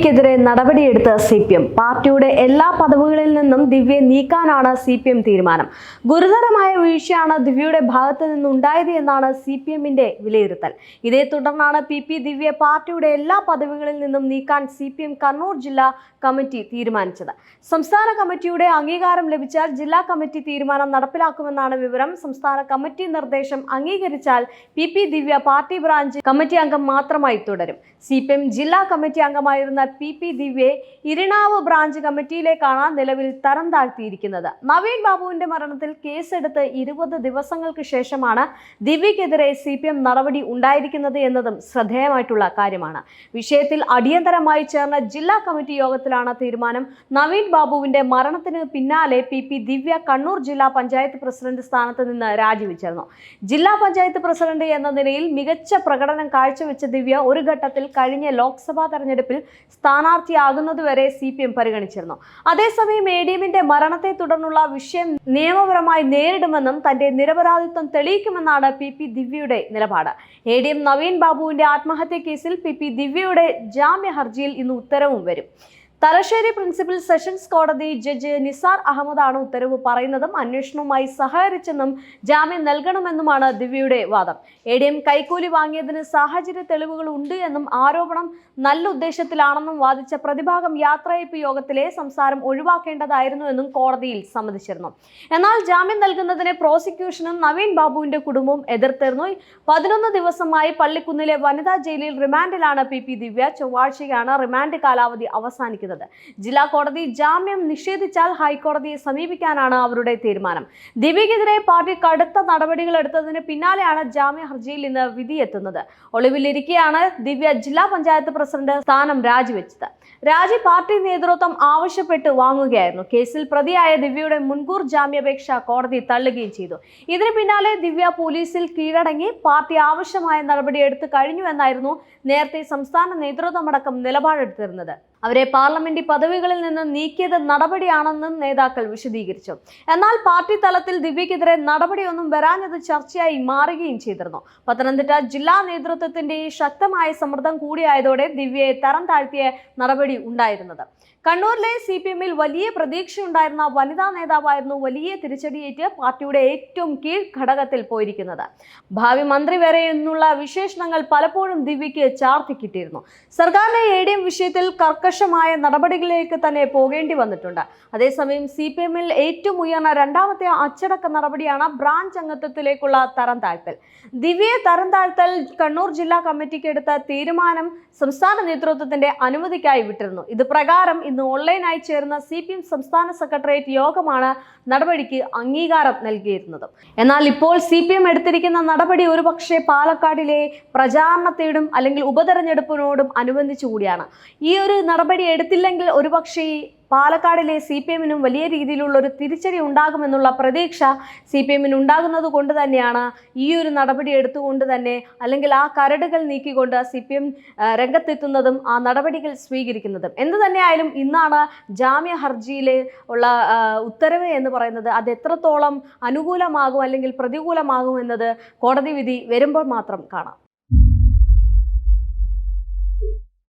ദിവ്യക്കെതിരെ നടപടിയെടുത്ത CPM. പാർട്ടിയുടെ എല്ലാ പദവികളിൽ നിന്നും ദിവ്യയെ നീക്കാനാണ് സിപിഎം തീരുമാനം. ഗുരുതരമായ വീഴ്ചയാണ് ദിവ്യയുടെ ഭാഗത്ത് നിന്നുണ്ടായത് എന്നാണ് സിപിഎമ്മിന്റെ വിലയിരുത്തൽ. ഇതേ തുടർന്നാണ് പി ദിവ്യയെ പാർട്ടിയുടെ എല്ലാ പദവികളിൽ നിന്നും നീക്കാൻ സിപിഎം കണ്ണൂർ ജില്ലാ കമ്മിറ്റി തീരുമാനിച്ചത്. സംസ്ഥാന കമ്മിറ്റിയുടെ അംഗീകാരം ലഭിച്ചാൽ ജില്ലാ കമ്മിറ്റി തീരുമാനം നടപ്പിലാക്കുമെന്നാണ് വിവരം. സംസ്ഥാന കമ്മിറ്റി നിർദ്ദേശം അംഗീകരിച്ചാൽ പി ദിവ്യ പാർട്ടി ബ്രാഞ്ച് കമ്മിറ്റി അംഗം മാത്രമായി തുടരും. സിപിഎം ജില്ലാ കമ്മിറ്റി അംഗമായിരുന്ന പി ദിവ്യയെ ഇരിണാവ് ബ്രാഞ്ച് കമ്മിറ്റിയിലേക്കാണ് നിലവിൽ തരം താഴ്ത്തിയിരിക്കുന്നത്. നവീൻ ബാബുവിന്റെ മരണത്തിൽ കേസെടുത്ത് 20 ദിവസങ്ങൾക്ക് ശേഷമാണ് ദിവ്യക്കെതിരെ സിപിഎം നടപടി ഉണ്ടായിരിക്കുന്നത് എന്നതും ശ്രദ്ധേയമായിട്ടുള്ള കാര്യമാണ്. വിഷയത്തിൽ അടിയന്തരമായി ചേർന്ന ജില്ലാ കമ്മിറ്റി യോഗത്തിലാണ് തീരുമാനം. നവീൻ ബാബുവിന്റെ മരണത്തിന് പിന്നാലെ പി ദിവ്യ കണ്ണൂർ ജില്ലാ പഞ്ചായത്ത് പ്രസിഡന്റ് സ്ഥാനത്ത് നിന്ന് രാജിവെച്ചിരുന്നു. ജില്ലാ പഞ്ചായത്ത് പ്രസിഡന്റ് എന്ന നിലയിൽ മികച്ച പ്രകടനം കാഴ്ചവെച്ച ദിവ്യ ഒരു ഘട്ടത്തിൽ കഴിഞ്ഞ ലോക്സഭാ തെരഞ്ഞെടുപ്പിൽ സ്ഥാനാർത്ഥിയാകുന്നതുവരെ സിപിഎം പരിഗണിച്ചിരുന്നു. അതേസമയം എഡിഎമ്മിന്റെ മരണത്തെ തുടർന്നുള്ള വിഷയം നിയമപരമായി നേരിടുമെന്നും തന്റെ നിരപരാധിത്വം തെളിയിക്കുമെന്നാണ് പി ദിവ്യയുടെ നിലപാട്. എഡിഎം നവീൻ ബാബുവിന്റെ ആത്മഹത്യ കേസിൽ പി ദിവ്യയുടെ ജാമ്യ ഹർജിയിൽ ഇന്ന് ഉത്തരവും വരും. തലശ്ശേരി പ്രിൻസിപ്പൽ സെഷൻസ് കോടതി ജഡ്ജ് നിസാർ അഹമ്മദാണ് ഉത്തരവ് പറയുന്നതും അന്വേഷണവുമായി സഹകരിച്ചെന്നും ജാമ്യം നൽകണമെന്നുമാണ് ദിവ്യയുടെ വാദം. എഡിഎം കൈക്കൂലി വാങ്ങിയതിന് സാഹചര്യ തെളിവുകൾ ഉണ്ട് എന്നും ആരോപണം നല്ല ഉദ്ദേശത്തിലാണെന്നും വാദിച്ച പ്രതിഭാഗം യാത്രയയപ്പ് യോഗത്തിലെ സംസാരം ഒഴിവാക്കേണ്ടതായിരുന്നുവെന്നും കോടതിയിൽ സമ്മതിച്ചിരുന്നു. എന്നാൽ ജാമ്യം നൽകുന്നതിനെ പ്രോസിക്യൂഷനും നവീൻ ബാബുവിന്റെ കുടുംബവും എതിർത്തിരുന്നു. 11 ദിവസമായി പള്ളിക്കുന്നിലെ വനിതാ ജയിലിൽ റിമാൻഡിലാണ് പി ദിവ്യ. ചൊവ്വാഴ്ചയാണ് റിമാൻഡ് കാലാവധി അവസാനിക്കുന്നത്. ജില്ലാ കോടതി ജാമ്യം നിഷേധിച്ചാൽ ഹൈക്കോടതിയെ സമീപിക്കാനാണ് അവരുടെ തീരുമാനം. ദിവ്യക്കെതിരെ പാർട്ടി കടുത്ത നടപടികൾ എടുത്തതിന് പിന്നാലെയാണ് ജാമ്യ ഹർജിയിൽ ഇന്ന് വിധിയെത്തുന്നത്. ഒളിവിലിരിക്കെയാണ് ദിവ്യ ജില്ലാ പഞ്ചായത്ത് പ്രസിഡന്റ് സ്ഥാനം രാജിവെച്ചത്. രാജി പാർട്ടി നേതൃത്വം ആവശ്യപ്പെട്ട് വാങ്ങുകയായിരുന്നു. കേസിൽ പ്രതിയായ ദിവ്യയുടെ മുൻകൂർ ജാമ്യാപേക്ഷ കോടതി തള്ളുകയും ചെയ്തു. ഇതിന് പിന്നാലെ ദിവ്യ പോലീസിൽ കീഴടങ്ങി പാർട്ടി ആവശ്യമായ നടപടി എടുത്തു കഴിഞ്ഞുവെന്നായിരുന്നു നേരത്തെ സംസ്ഥാന നേതൃത്വമടക്കം നിലപാടെടുത്തിരുന്നത്. അവരെ പാർലമെന്റ് പദവികളിൽ നിന്ന് നീക്കിയത് നടപടിയാണെന്നും നേതാക്കൾ വിശദീകരിച്ചു. എന്നാൽ പാർട്ടി തലത്തിൽ ദിവ്യക്കെതിരെ നടപടിയൊന്നും വരാഞ്ഞത് ചർച്ചയായി മാറുകയും ചെയ്തിരുന്നു. പത്തനംതിട്ട ജില്ലാ നേതൃത്വത്തിന്റെ ശക്തമായ സമ്മർദ്ദം കൂടിയായതോടെ ദിവ്യയെ തരം താഴ്ത്തിയ നടപടി ഉണ്ടായിരുന്നത്. കണ്ണൂരിലെ സിപിഎമ്മിൽ വലിയ പ്രതീക്ഷയുണ്ടായിരുന്ന വനിതാ നേതാവായിരുന്നു വലിയ തിരിച്ചടിയേറ്റ് പാർട്ടിയുടെ ഏറ്റവും കീഴ് ഘടകത്തിൽ പോയിരിക്കുന്നത്. ഭാവി മന്ത്രി വരെ എന്നുള്ള വിശേഷണങ്ങൾ പലപ്പോഴും ദിവ്യയ്ക്ക് ചാർത്തിക്കിട്ടിയിരുന്നു. സർക്കാരിന്റെ എഡിഎം വിഷയത്തിൽ കർക്കശമായ നടപടികളിലേക്ക് തന്നെ പോകേണ്ടി വന്നിട്ടുണ്ട്. അതേസമയം സിപിഎമ്മിൽ ഏറ്റവും ഉയർന്ന രണ്ടാമത്തെ അച്ചടക്ക നടപടിയാണ് ബ്രാഞ്ച് അംഗത്വത്തിലേക്കുള്ള തരം താഴ്ത്തൽ. ദിവ്യയെ തരം താഴ്ത്തൽ കണ്ണൂർ ജില്ലാ കമ്മിറ്റിക്ക് എടുത്ത തീരുമാനം സംസ്ഥാന നേതൃത്വത്തിന്റെ അനുമതിക്കായി വിട്ടിരുന്നു. ഇത് പ്രകാരം ഇന്ന് ഓൺലൈനായി ചേർന്ന സിപിഎം സംസ്ഥാന സെക്രട്ടേറിയറ്റ് യോഗമാണ് നടപടിക്ക് അംഗീകാരം നൽകിയിരുന്നത്. എന്നാൽ ഇപ്പോൾ സിപിഎം എടുത്തിരിക്കുന്ന നടപടി ഒരുപക്ഷെ പാലക്കാടിലെ പ്രചാരണത്തോടും അല്ലെങ്കിൽ ഉപതെരഞ്ഞെടുപ്പിനോടും അനുബന്ധിച്ചുകൂടിയാണ്. ഈ ഒരു നടപടി എടുത്തില്ലെങ്കിൽ ഒരുപക്ഷെ പാലക്കാടിലെ സിപിഎമ്മിനും വലിയ രീതിയിലുള്ള ഒരു തിരിച്ചടി ഉണ്ടാകുമെന്നുള്ള പ്രതീക്ഷ സിപിഎമ്മിന് ഉണ്ടാകുന്നത് കൊണ്ട് തന്നെയാണ് ഈ ഒരു നടപടി എടുത്തുകൊണ്ട് തന്നെ അല്ലെങ്കിൽ ആ കരടുകൾ നീക്കിക്കൊണ്ട് സിപിഎം രംഗത്തെത്തുന്നതും ആ നടപടികൾ സ്വീകരിക്കുന്നതും. എന്ത് തന്നെയായാലും ഇന്നാണ് ജാമ്യ ഹർജിയിലെ ഉള്ള ഉത്തരവ് എന്ന് പറയുന്നത്. അത് എത്രത്തോളം അനുകൂലമാകും അല്ലെങ്കിൽ പ്രതികൂലമാകും എന്നത് കോടതി വിധി വരുമ്പോൾ മാത്രം കാണാം.